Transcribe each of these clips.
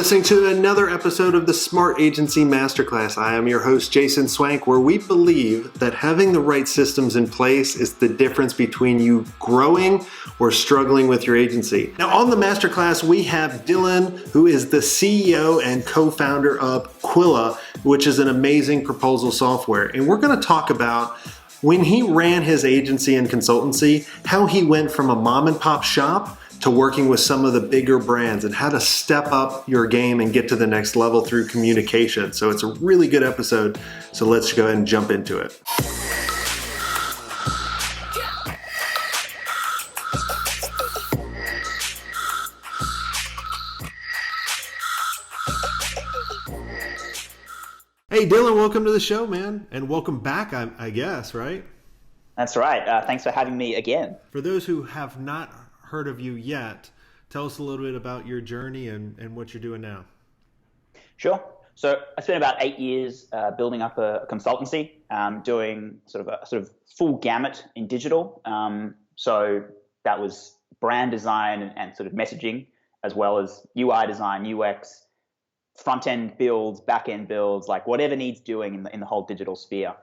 listening to another episode of the Smart Agency Masterclass. I am your host, Jason Swenk, where we believe that having the right systems in place is the difference between you growing or struggling with your agency. Now, on the Masterclass, we have Dylan, who is the CEO and co-founder of Qwilr, which is an amazing proposal software. And we're going to talk about when he ran his agency and consultancy, how he went from a mom and pop shop to working with some of the bigger brands and how to step up your game and get to the next level through communication. So it's a really good episode. So let's go ahead and jump into it. Hey, Dylan, welcome to the show, man. And welcome back, I guess, right? That's right. Thanks for having me again. For those who have not heard of you yet, tell us a little bit about your journey and what you're doing now. Sure. So I spent about 8 years building up a consultancy, doing sort of full gamut in digital. So that was brand design and sort of messaging, as well as UI design, UX, front end builds, back end builds, like whatever needs doing in the whole digital sphere.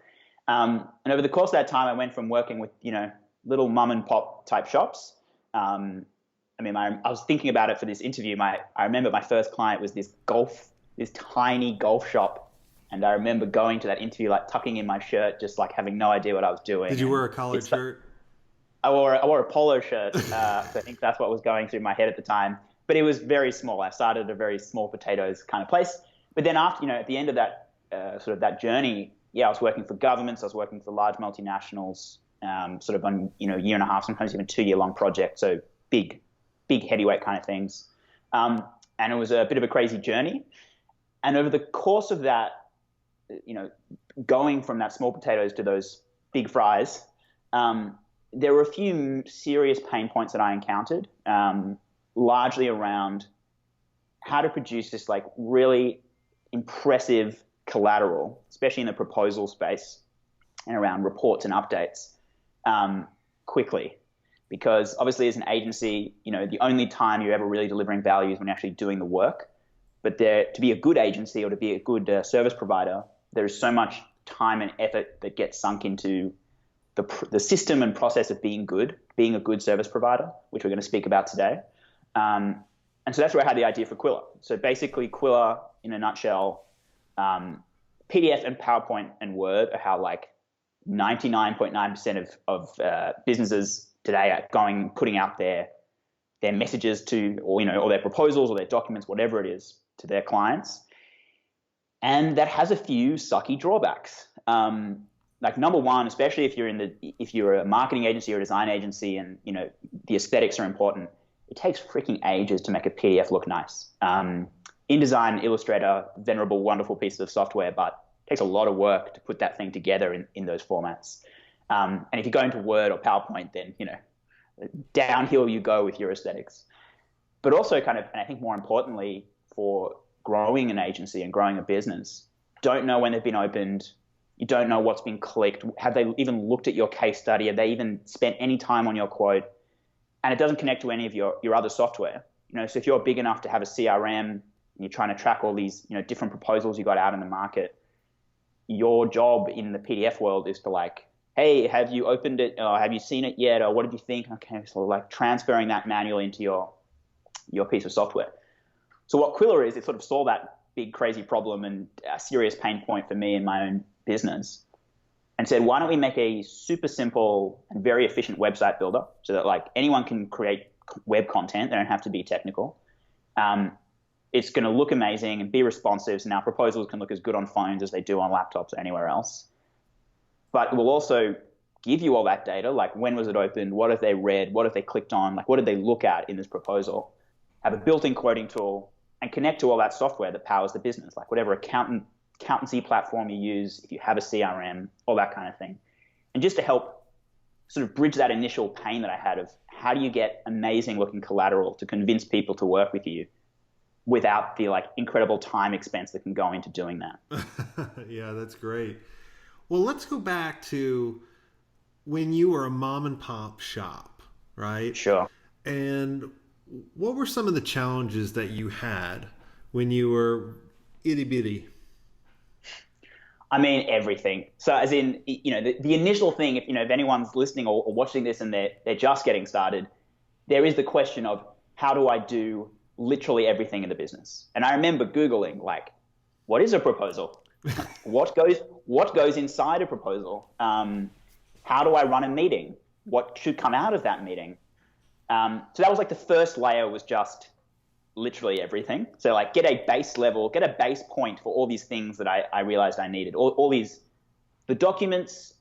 And over the course of that time, I went from working with little mum and pop type shops. I was thinking about it for this interview. I remember my first client was this tiny golf shop. And I remember going to that interview, like tucking in my shirt, just like having no idea what I was doing. Did you wear a collared shirt? I wore a polo shirt. So I think that's what was going through my head at the time. But it was very small. I started at a very small potatoes kind of place. But then after, at the end of that that journey, I was working for governments. I was working for large multinationals, sort of on, year and a half, sometimes even 2 year long projects. So big heavyweight kind of things. And it was a bit of a crazy journey. And over the course of that, going from that small potatoes to those big fries, there were a few serious pain points that I encountered, largely around how to produce this like really impressive collateral, especially in the proposal space and around reports and updates, quickly. Because obviously as an agency, the only time you're ever really delivering value is when you're actually doing the work. But to be a good agency or to be a good service provider, there's so much time and effort that gets sunk into the system and process of being a good service provider, which we're going to speak about today. And so that's where I had the idea for Qwilr. So basically Qwilr, in a nutshell, PDF and PowerPoint and Word are how like 99.9% of businesses today are putting out their messages to, or their proposals or their documents, whatever it is, to their clients. And that has a few sucky drawbacks. Like number one, especially if you're a marketing agency or a design agency and the aesthetics are important, it takes freaking ages to make a PDF look nice. InDesign, Illustrator, venerable, wonderful pieces of software, but it takes a lot of work to put that thing together in those formats. And if you go into Word or PowerPoint, then, downhill you go with your aesthetics. But also and I think more importantly, for growing an agency and growing a business, don't know when they've been opened. You don't know what's been clicked. Have they even looked at your case study? Have they even spent any time on your quote? And it doesn't connect to any of your other software. So if you're big enough to have a CRM and you're trying to track all these, different proposals you got out in the market, your job in the PDF world is to like, hey, have you opened it? Or have you seen it yet? Or what did you think? Okay, so like transferring that manually into your piece of software. So what Qwilr is, it sort of saw that big crazy problem and a serious pain point for me in my own business, and said, why don't we make a super simple and very efficient website builder so that like anyone can create web content. They don't have to be technical. It's going to look amazing and be responsive. So now proposals can look as good on phones as they do on laptops or anywhere else. But it will also give you all that data, like when was it opened? What have they read? What have they clicked on? Like what did they look at in this proposal? Have a built-in quoting tool and connect to all that software that powers the business, like whatever accountancy platform you use, if you have a CRM, all that kind of thing. And just to help sort of bridge that initial pain that I had of how do you get amazing looking collateral to convince people to work with you without the like incredible time expense that can go into doing that. Yeah, that's great. Well, let's go back to when you were a mom and pop shop, right? Sure. And what were some of the challenges that you had when you were itty bitty? I mean, everything. So as in, the initial thing, if anyone's listening or watching this and they're just getting started, there is the question of how do I do literally everything in the business? And I remember Googling, like, what is a proposal? What goes inside a proposal? How do I run a meeting? What should come out of that meeting? So that was like the first layer, was just literally everything. So like get a base point for all these things that I realized I needed. All these, the documents,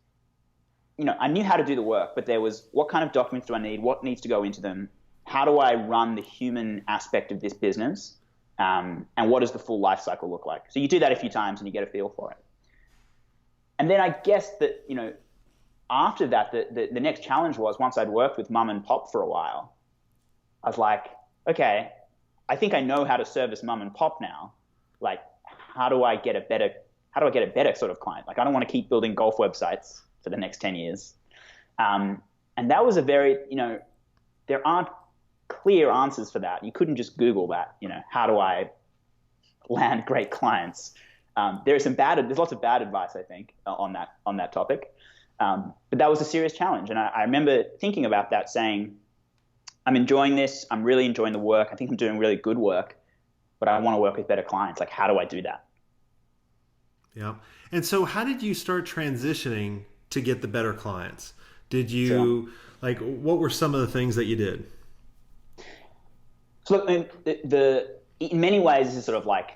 I knew how to do the work, but there was, what kind of documents do I need? What needs to go into them? How do I run the human aspect of this business? And what does the full life cycle look like? So you do that a few times and you get a feel for it. And then I guess that, after that, the next challenge was, once I'd worked with mum and pop for a while, I was like, okay, I think I know how to service mum and pop now. Like, how do I get a better sort of client? Like, I don't want to keep building golf websites for the next 10 years. And that was a very, there aren't clear answers for that. You couldn't just Google that, how do I land great clients? There's lots of bad advice, I think, on that topic. But that was a serious challenge. And I remember thinking about that, saying, I'm enjoying this. I'm really enjoying the work. I think I'm doing really good work, but I want to work with better clients. Like, how do I do that? Yeah. And so how did you start transitioning to get the better clients? Did you, Sure. like, what were some of the things that you did? So look, in many ways, this is sort of like,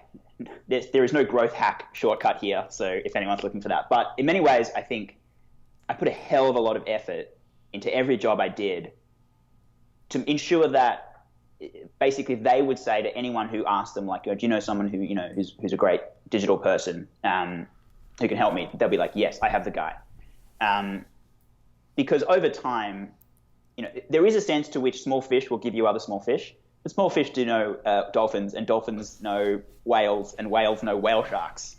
there is no growth hack shortcut here. So if anyone's looking for that, but in many ways, I think I put a hell of a lot of effort into every job I did to ensure that basically they would say to anyone who asked them, like, do you know someone who, who's a great digital person who can help me? They'll be like, yes, I have the guy. Because over time, there is a sense to which small fish will give you other small fish. But small fish do know dolphins, and dolphins know whales, and whales know whale sharks.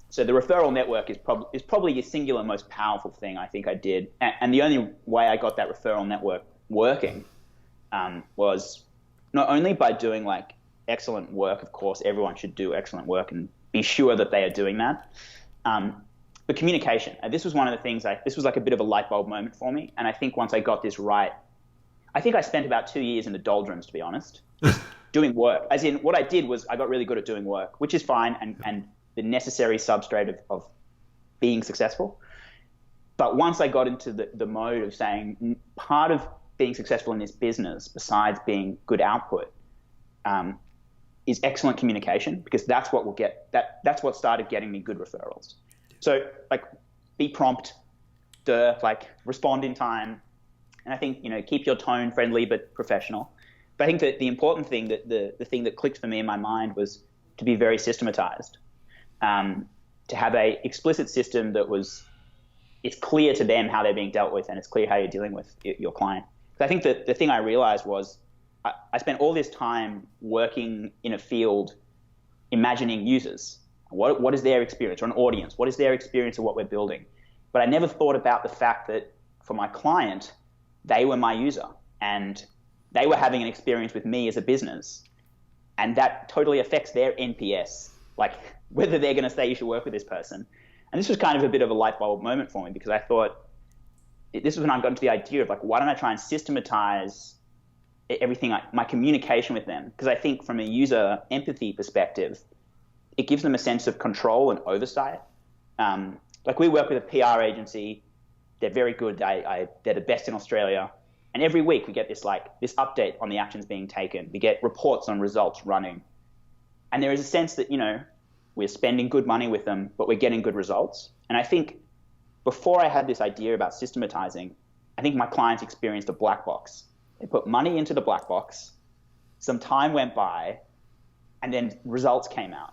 So the referral network is probably the singular most powerful thing I think I did. And the only way I got that referral network working was not only by doing like excellent work. Of course, everyone should do excellent work and be sure that they are doing that. But communication. And this was one of the things, this was like a bit of a light bulb moment for me. And I think once I got this right, I think I spent about 2 years in the doldrums, to be honest, doing work. As in, what I did was I got really good at doing work, which is fine and the necessary substrate of being successful. But once I got into the mode of saying, part of being successful in this business, besides being good output, is excellent communication, because that's what that's what started getting me good referrals. So like, be prompt, like respond in time. And I think, keep your tone friendly but professional. But I think that the important thing, that the thing that clicked for me in my mind, was to be very systematized, to have a explicit system that it's clear to them how they're being dealt with, and it's clear how you're dealing with your client. I think that the thing I realized was I spent all this time working in a field, imagining users. What is their experience, or an audience? What is their experience of what we're building? But I never thought about the fact that for my client, they were my user, and they were having an experience with me as a business. And that totally affects their NPS, like whether they're going to say you should work with this person. And this was kind of a bit of a light bulb moment for me, because I thought, this was when I got into the idea of like, why don't I try and systematize everything, my communication with them? Because I think from a user empathy perspective, it gives them a sense of control and oversight. Like, we work with a PR agency. They're very good. They're the best in Australia. And every week we get this update on the actions being taken. We get reports on results running. And there is a sense that, we're spending good money with them, but we're getting good results. And I think before I had this idea about systematizing, I think my clients experienced a black box. They put money into the black box, some time went by, and then results came out.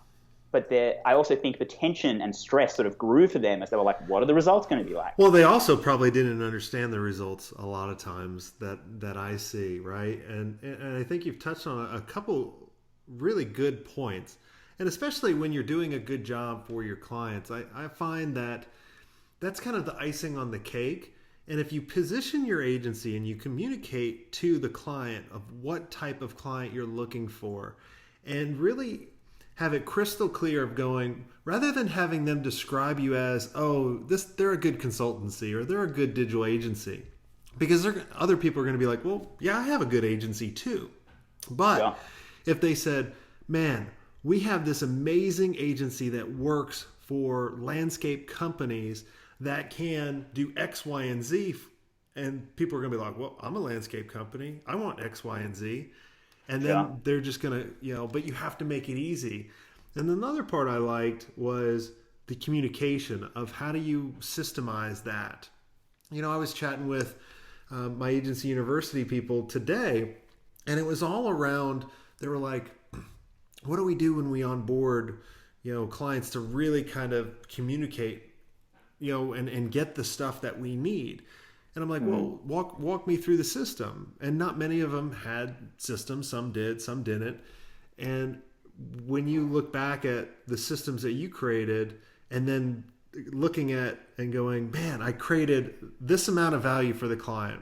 But I also think the tension and stress sort of grew for them as they were like, what are the results going to be like? Well, they also probably didn't understand the results a lot of times that I see, right? And I think you've touched on a couple really good points. And especially when you're doing a good job for your clients, I find that that's kind of the icing on the cake. And if you position your agency and you communicate to the client of what type of client you're looking for, and really have it crystal clear of going, rather than having them describe you as, oh, they're a good consultancy or they're a good digital agency. Because other people are going to be like, well, yeah, I have a good agency too. But if they said, man, we have this amazing agency that works for landscape companies that can do X, Y, and Z, and people are going to be like, well, I'm a landscape company. I want X, Y, and Z. And then they're just going to, but you have to make it easy. And another part I liked was the communication of how do you systemize that. I was chatting with my agency university people today, and it was all around, they were like, what do we do when we onboard, clients to really kind of communicate, and get the stuff that we need. And I'm like, well, walk me through the system. And not many of them had systems. Some did, some didn't. And when you look back at the systems that you created and then looking at and going, man, I created this amount of value for the client.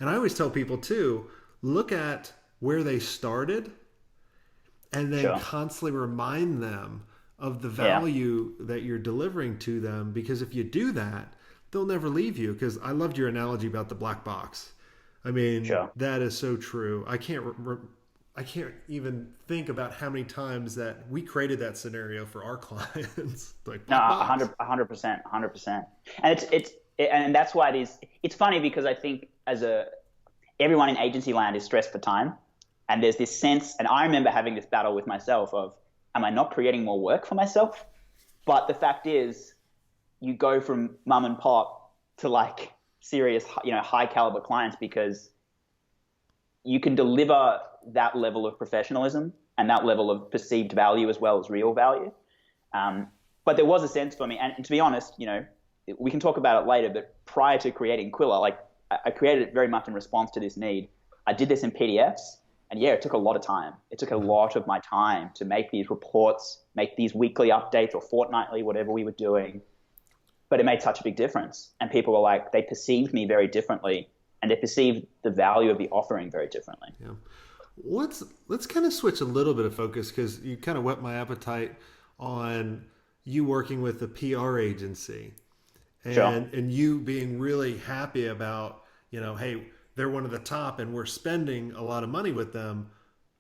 And I always tell people too, look at where they started and then constantly remind them of the value that you're delivering to them. Because if you do that, they'll never leave you. Because I loved your analogy about the black box. I mean, that is so true. I can't even think about how many times that we created that scenario for our clients. Like, no, 100%. And that's why it's funny, because I think everyone in agency land is stressed for time. And there's this sense, and I remember having this battle with myself of, am I not creating more work for myself? But the fact is, you go from mum and pop to like serious, high caliber clients, because you can deliver that level of professionalism and that level of perceived value as well as real value. But there was a sense for me, and to be honest, we can talk about it later, but prior to creating Qwilr, like I created it very much in response to this need. I did this in PDFs, and it took a lot of time. It took a lot of my time to make these reports, make these weekly updates or fortnightly, whatever we were doing. But it made such a big difference. And people were like, they perceived me very differently, and they perceived the value of the offering very differently. Yeah. Let's kind of switch a little bit of focus, because you kind of whet my appetite on you working with a PR agency and you being really happy about, hey, they're one of the top and we're spending a lot do with them.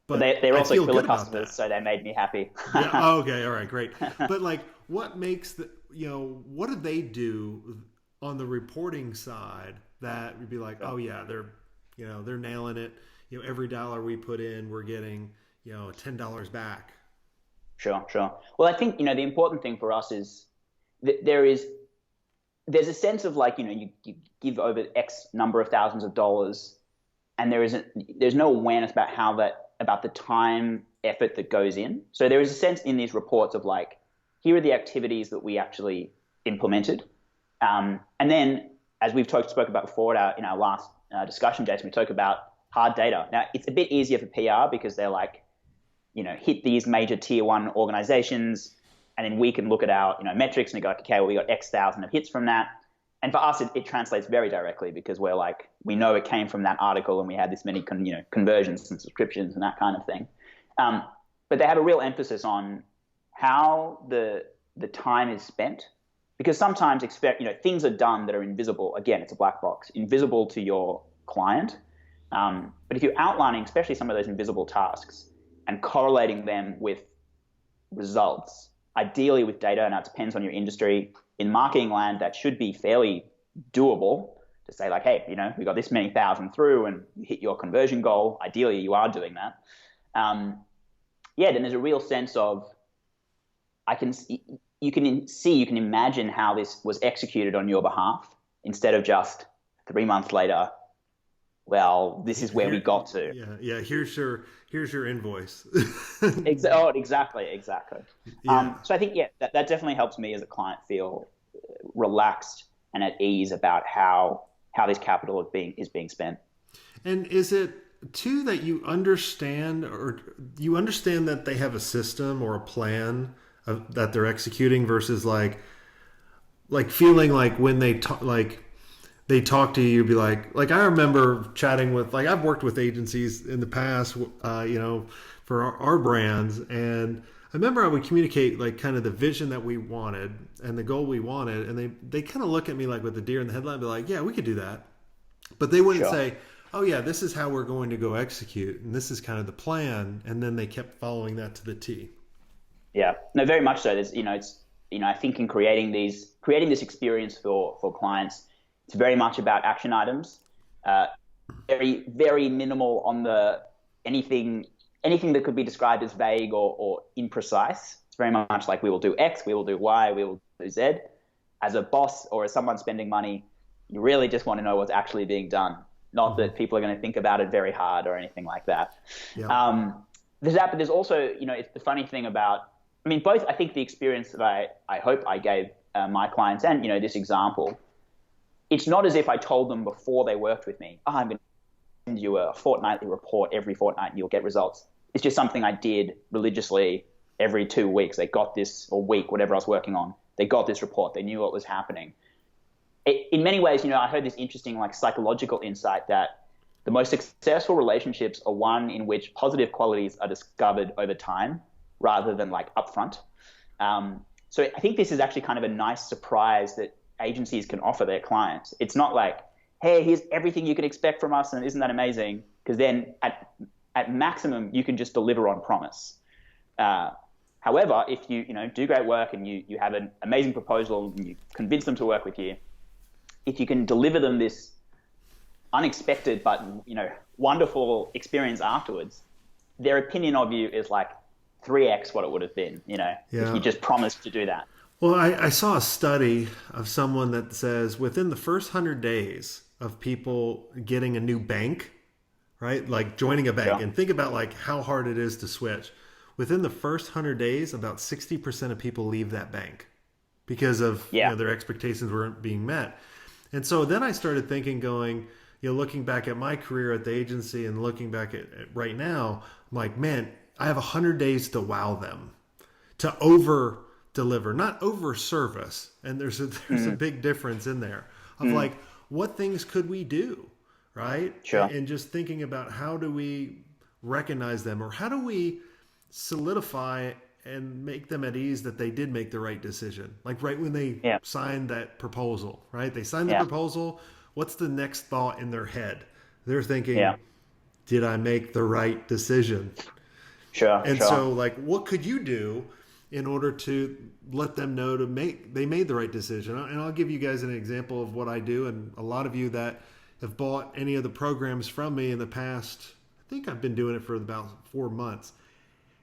But they're also Qwilr customers, so they made me happy. Okay. All right, great. But like, what makes what do they do on the reporting side that would be like, oh yeah, they're nailing it. Every dollar we put in, we're getting, $10 back. Sure. Well, I think, the important thing for us is that there's a sense of like, you give over X number of thousands of dollars, and there's no awareness about the time, effort that goes in. So there is a sense in these reports of like, here are the activities that we actually implemented. And then, as we've spoke about before in our last discussion, Jason, we talk about hard data. Now, it's a bit easier for PR because they're like, hit these major tier one organizations, and then we can look at our metrics and go, okay, well, we got X thousand of hits from that. And for us, it translates very directly, because we're like, we know it came from that article and we had this many conversions and subscriptions and that kind of thing. But they have a real emphasis on how the time is spent, because sometimes things are done that are invisible. Again, it's a black box, invisible to your client. But if you're outlining, especially some of those invisible tasks, and correlating them with results, ideally with data, now it depends on your industry. In marketing land, that should be fairly doable to say like, hey, we got this many thousand through and you hit your conversion goal. Ideally, you are doing that. Then there's a real sense of, you can imagine how this was executed on your behalf, instead of just 3 months later, well, this is where we got to. Yeah. Here's your invoice. Exactly. Yeah. So I think that definitely helps me as a client feel relaxed and at ease about how this capital is being spent. And is it too that you understand that they have a system or a plan that they're executing, versus like feeling like when they talk to you, you'd be like I remember chatting with, I've worked with agencies in the past, for our brands. And I remember I would communicate like kind of the vision that we wanted and the goal we wanted. And they kind of look at me like with the deer in the headline, be like, yeah, we could do that. But they wouldn't say, oh yeah, this is how we're going to go execute. And this is kind of the plan. And then they kept following that to the T. Yeah, no, very much so. There's, I think in creating this experience for clients, it's very much about action items. Very, very minimal on the anything that could be described as vague or imprecise. It's very much like we will do X, we will do Y, we will do Z. As a boss or as someone spending money, you really just want to know what's actually being done, not that people are going to think about it very hard or anything like that. Yeah. There's that, but there's also, it's the funny thing about, both, I think the experience that I hope I gave my clients and, this example, it's not as if I told them before they worked with me, I'm going to send you a fortnightly report every fortnight and you'll get results. It's just something I did religiously every 2 weeks. They got this, or week, whatever I was working on. They got this report. They knew what was happening. In many ways, I heard this interesting psychological insight that the most successful relationships are one in which positive qualities are discovered over time rather than upfront. So I think this is actually kind of a nice surprise that agencies can offer their clients. It's not like, hey, here's everything you could expect from us and isn't that amazing? Because then at maximum, you can just deliver on promise. However, if you do great work and you have an amazing proposal and you convince them to work with you, if you can deliver them this unexpected but wonderful experience afterwards, their opinion of you is 3x what it would have been, if you just promised to do that. Well, I saw a study of someone that says within the first 100 days of people getting a new bank, right? Like joining a bank, and think about how hard it is to switch. Within the first 100 days, about 60% of people leave that bank because of their expectations weren't being met. And so then I started thinking, looking back at my career at the agency and looking back at right now, I'm like, man, I have 100 days to wow them, to over deliver, not over service. And there's a big difference in there of what things could we do, right? Sure. And just thinking about how do we recognize them, or how do we solidify and make them at ease that they did make the right decision. Like right when they signed that proposal, right? They signed the proposal. What's the next thought in their head? They're thinking, did I make the right decision? Sure. And so what could you do in order to let them know they made the right decision? And I'll give you guys an example of what I do. And a lot of you that have bought any of the programs from me in the past, I think I've been doing it for about 4 months.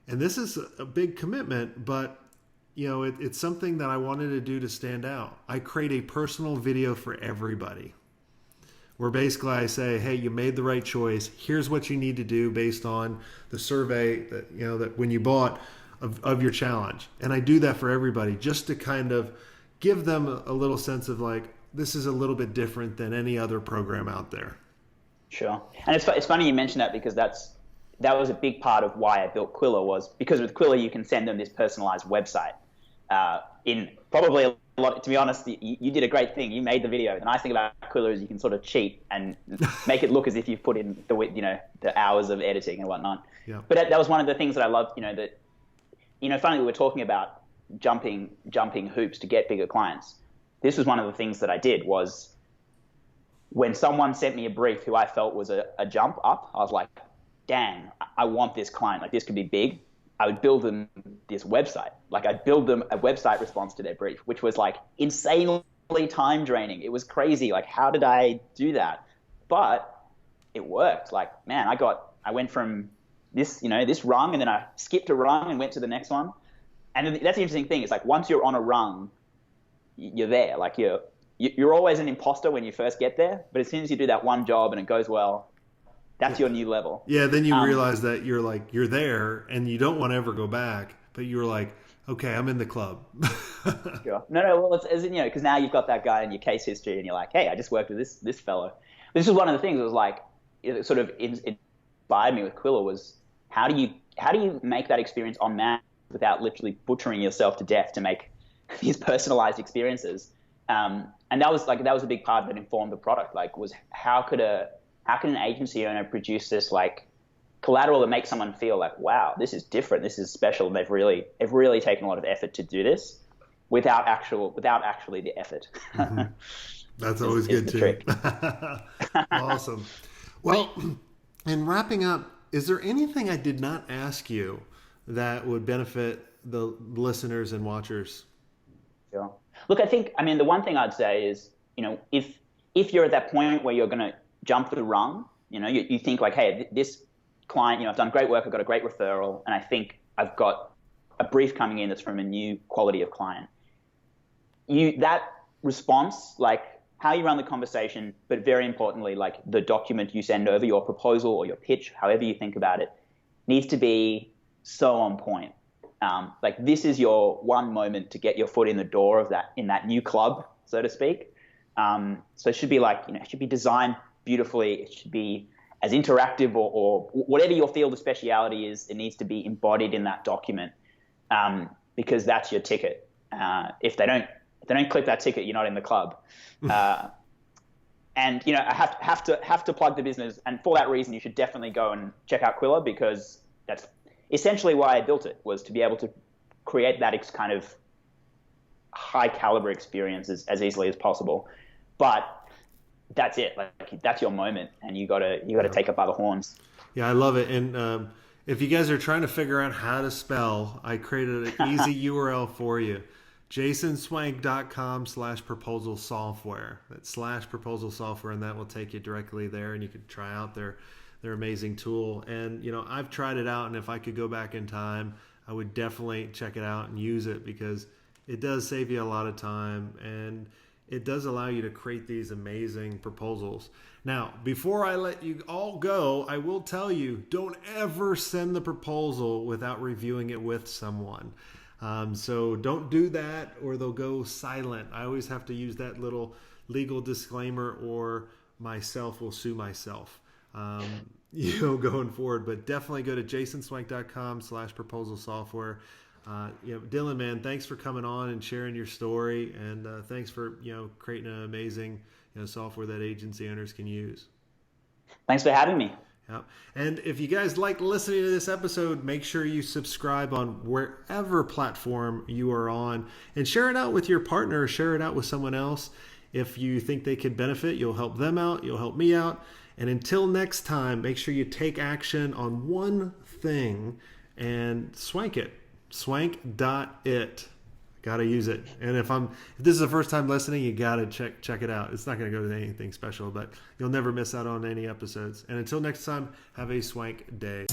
And this is a big commitment, but it's something that I wanted to do to stand out. I create a personal video for everybody, where basically I say, hey, you made the right choice. Here's what you need to do based on the survey that that when you bought of your challenge. And I do that for everybody just to kind of give them a little sense of this is a little bit different than any other program out there. Sure. And it's funny you mention that, because that was a big part of why I built Qwilr, was because with Qwilr you can send them this personalized website. In probably a lot, to be honest, you did a great thing. You made the video. The nice thing about Qwilr is you can sort of cheat and make it look as if you've put in the hours of editing and whatnot. Yeah. But that was one of the things that I loved. Finally we were talking about jumping hoops to get bigger clients. This was one of the things that I did, was when someone sent me a brief who I felt was a jump up, I was like, dang, I want this client. This could be big. I would build them this website. I'd build them a website response to their brief, which was insanely time draining. It was crazy. How did I do that? But it worked. I went from this, this rung, and then I skipped a rung and went to the next one. And that's the interesting thing. It's once you're on a rung, you're there. You're always an imposter when you first get there. But as soon as you do that one job and it goes well, that's your new level. Yeah, then you realize that you're there and you don't want to ever go back, but you're okay, I'm in the club. Sure. No, well, it's because now you've got that guy in your case history and you're like, hey, I just worked with this fellow. This is one of the things that was it sort of inspired me with Qwilr, was how do you make that experience en masse without literally butchering yourself to death to make these personalized experiences? And that was a big part that informed the product. Was how can an agency owner produce this collateral that makes someone feel like, wow, this is different, this is special, and they've really taken a lot of effort to do this without actually the effort. Mm-hmm. That's always good too. Trick. Awesome. Well, in wrapping up, is there anything I did not ask you that would benefit the listeners and watchers? Sure. Look, the one thing I'd say is, if you're at that point where you're going to jump the rung, you think like, hey, this client, I've done great work, I've got a great referral, and I think I've got a brief coming in that's from a new quality of client. That response, like how you run the conversation, but very importantly, like the document you send over, your proposal or your pitch, however you think about it, needs to be so on point. Like this is your one moment to get your foot in the door of in that new club, so to speak. So it should be like, it should be designed beautifully. It should be as interactive or whatever your field of speciality is. It needs to be embodied in that document, because that's your ticket. If they don't click that ticket, you're not in the club. And I have to plug the business, and for that reason, you should definitely go and check out Qwilr, because that's essentially why I built it, was to be able to create that kind of high caliber experience as easily as possible. But that's it. Like that's your moment, and you gotta take it by the horns. Yeah, I love it. And if you guys are trying to figure out how to spell, I created an easy URL for you. jasonswank.com/proposal software. That's /proposal software, and that will take you directly there, and you can try out their amazing tool. And I've tried it out, and if I could go back in time, I would definitely check it out and use it, because it does save you a lot of time, and it does allow you to create these amazing proposals. Now, before I let you all go, I will tell you, don't ever send the proposal without reviewing it with someone. So don't do that, or they'll go silent. I always have to use that little legal disclaimer, or myself will sue myself, going forward. But definitely go to jasonswank.com/proposal software. Dylan, man, thanks for coming on and sharing your story, and thanks for creating an amazing software that agency owners can use. Thanks for having me. Yeah. And if you guys like listening to this episode, make sure you subscribe on wherever platform you are on, and share it out with your partner, share it out with someone else. If you think they could benefit, you'll help them out, you'll help me out. And until next time, make sure you take action on one thing and swank it. Swank.it. Gotta use it. And if this is the first time listening, you gotta check it out. It's not gonna go to anything special, but you'll never miss out on any episodes. And until next time, have a swank day.